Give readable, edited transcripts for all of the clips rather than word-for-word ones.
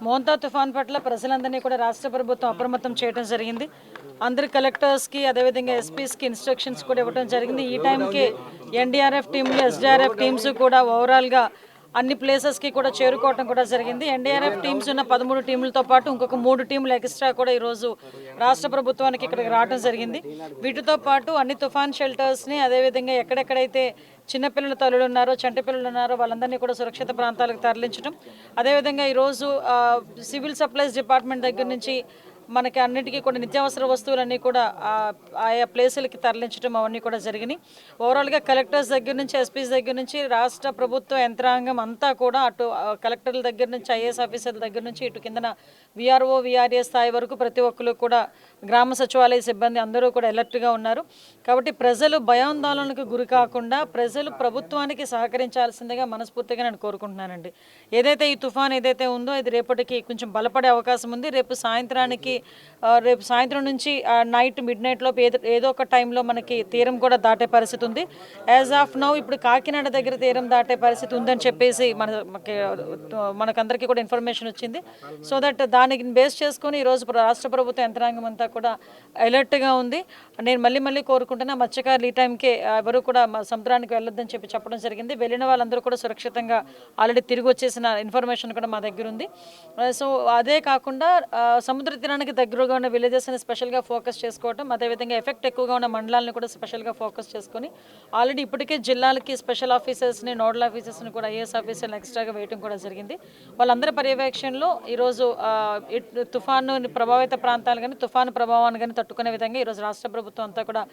మోంతా తుఫాన్ పట్ల ప్రజలందరినీ కూడా రాష్ట్ర ప్రభుత్వం అప్రమత్తం చేయడం జరిగింది. అందరు కలెక్టర్స్కి అదేవిధంగా ఎస్పీస్కి ఇన్స్ట్రక్షన్స్ కూడా ఇవ్వడం జరిగింది. ఈ టైంకి ఎన్డీఆర్ఎఫ్ టీంలు ఎస్డీఆర్ఎఫ్ టీమ్స్ కూడా ఓవరాల్గా అన్ని ప్లేసెస్కి కూడా చేరుకోవడం కూడా జరిగింది. ఎన్డీఆర్ఎఫ్ టీమ్స్ ఉన్న 13 టీములతో పాటు ఇంకొక 3 టీములు ఎక్స్ట్రా కూడా ఈరోజు రాష్ట్ర ప్రభుత్వానికి ఇక్కడికి రావడం జరిగింది. వీటితో పాటు అన్ని తుఫాన్ షెల్టర్స్ని అదేవిధంగా ఎక్కడెక్కడైతే చిన్నపిల్లల తల్లులు ఉన్నారో చంటి పిల్లలు ఉన్నారో వాళ్ళందరినీ కూడా సురక్షిత ప్రాంతాలకు తరలించడం, అదేవిధంగా ఈరోజు సివిల్ సప్లైస్ డిపార్ట్మెంట్ దగ్గర నుంచి మనకి అన్నిటికీ కూడా నిత్యావసర వస్తువులన్నీ కూడా ఆయా ప్లేసులకి తరలించడం అవన్నీ కూడా జరిగినాయి. ఓవరాల్గా కలెక్టర్స్ దగ్గర నుంచి ఎస్పీస్ దగ్గర నుంచి రాష్ట్ర ప్రభుత్వ యంత్రాంగం అంతా కూడా అటు కలెక్టర్ల దగ్గర నుంచి ఐఏఎస్ ఆఫీసర్ల దగ్గర నుంచి ఇటు కిందన విఆర్ఓ విఆర్ఏ స్థాయి వరకు ప్రతి ఒక్కరు కూడా గ్రామ సచివాలయ సిబ్బంది అందరూ కూడా అలర్ట్గా ఉన్నారు. కాబట్టి ప్రజలు భయాందోళనకు గురి కాకుండా ప్రజలు ప్రభుత్వానికి సహకరించాల్సిందిగా మనస్ఫూర్తిగా నేను కోరుకుంటున్నానండి. ఏదైతే ఈ తుఫాన్ ఏదైతే ఉందో ఇది రేపటికి కొంచెం బలపడే అవకాశం ఉంది. రేపు సాయంత్రం నుంచి నైట్ మిడ్ నైట్ లోపు ఏదో ఒక టైంలో మనకి తీరం కూడా దాటే పరిస్థితి ఉంది. యాజ్ ఆఫ్ నౌ ఇప్పుడు కాకినాడ దగ్గర తీరం దాటే పరిస్థితి ఉందని చెప్పేసి మనకందరికీ కూడా ఇన్ఫర్మేషన్ వచ్చింది. సో దట్ దానికి బేస్ చేసుకుని ఈరోజు రాష్ట్ర ప్రభుత్వ యంత్రాంగం అంతా కూడా అలర్ట్గా ఉంది. నేను మళ్ళీ కోరుకుంటున్నా మత్స్యకారులు ఈ టైంకే ఎవరు కూడా సముద్రానికి వెళ్ళొద్దని చెప్పడం జరిగింది. వెళ్ళిన వాళ్ళందరూ కూడా సురక్షితంగా ఆల్రెడీ తిరిగి వచ్చేసిన ఇన్ఫర్మేషన్ కూడా మా దగ్గర ఉంది. సో అదే కాకుండా సముద్ర తీరానికి దగ్గరగా ఉన్న విలేజెస్ని స్పెషల్గా ఫోకస్ చేసుకోవడం, అదేవిధంగా ఎఫెక్ట్ ఎక్కువగా ఉన్న మండలాలను కూడా స్పెషల్గా ఫోకస్ చేసుకొని ఆల్రెడీ ఇప్పటికే జిల్లాలకి స్పెషల్ ఆఫీసర్స్ని నోడల్ ఆఫీసర్స్ని కూడా ఐఏఎస్ ఆఫీసర్ని ఎక్స్ట్రాగా వేయడం కూడా జరిగింది. వాళ్ళందరి పర్యవేక్షణలో ఈరోజు తుఫాను ప్రభావిత ప్రాంతాలు కానీ తుఫాను ప్రభావాన్ని కానీ తట్టుకునే విధంగా ఈరోజు రాష్ట్ర ప్రభుత్వం అంతా కూడా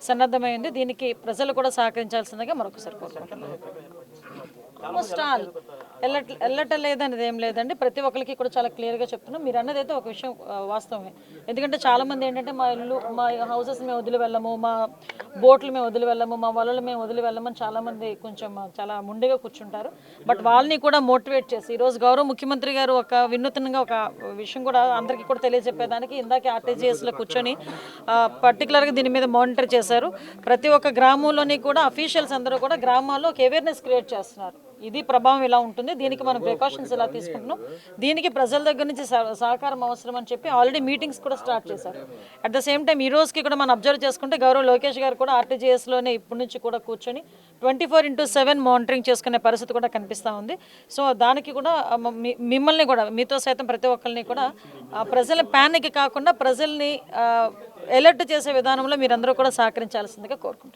సన్నద్ధమైంది. దీనికి ప్రజలు కూడా సహకరించాల్సిందిగా మరొకసారి కోరుకుంటున్నాను. వెళ్ళటం లేదనేది ఏం లేదండి. ప్రతి ఒక్కరికి కూడా చాలా క్లియర్గా చెప్తున్నాం. మీరు అన్నదైతే ఒక విషయం వాస్తవమే. ఎందుకంటే చాలామంది ఏంటంటే మా హౌసెస్ మేము వదిలి వెళ్ళము, మా బోట్లు మేము వదిలి వెళ్ళము, మా వలలు మేము వదిలి వెళ్ళమని చాలామంది చాలా ముందుగా కూర్చుంటారు. బట్ వాళ్ళని కూడా మోటివేట్ చేసి ఈరోజు గౌరవ ముఖ్యమంత్రి గారు ఒక వినూత్నంగా ఒక విషయం కూడా అందరికీ కూడా తెలియజెప్పేదానికి ఇందాకే ఆర్టీజీఎస్లో కూర్చొని పర్టికులర్గా దీని మీద మానిటర్ చేశారు. ప్రతి ఒక్క గ్రామంలోని కూడా అఫీషియల్స్ అందరూ కూడా గ్రామాల్లో ఒక అవేర్నెస్ క్రియేట్ చేస్తున్నారు. ఇది ప్రభావం ఇలా ఉంటుంది, దీనికి మనం ప్రికాషన్స్ ఇలా తీసుకుంటున్నాం, దీనికి ప్రజల దగ్గర నుంచి సహకారం అవసరం అని చెప్పి ఆల్రెడీ మీటింగ్స్ కూడా స్టార్ట్ చేశారు. అట్ ద సేమ్ టైం ఈ రోజుకి కూడా మనం అబ్జర్వ్ చేసుకుంటే గౌరవ్ లోకేష్ గారు కూడా ఆర్టీజీఎస్లోనే ఇప్పటి నుంచి కూడా కూర్చొని 24/7 మానిటరింగ్ చేసుకునే పరిస్థితి కూడా కనిపిస్తూ ఉంది. సో దానికి కూడా మిమ్మల్ని కూడా మీతో సైతం ప్రతి ఒక్కరిని కూడా ప్రజల ప్యానిక్ కాకుండా ప్రజల్ని అలర్ట్ చేసే విధానంలో మీరందరూ కూడా సహకరించాల్సిందిగా కోరుకుంటున్నాను.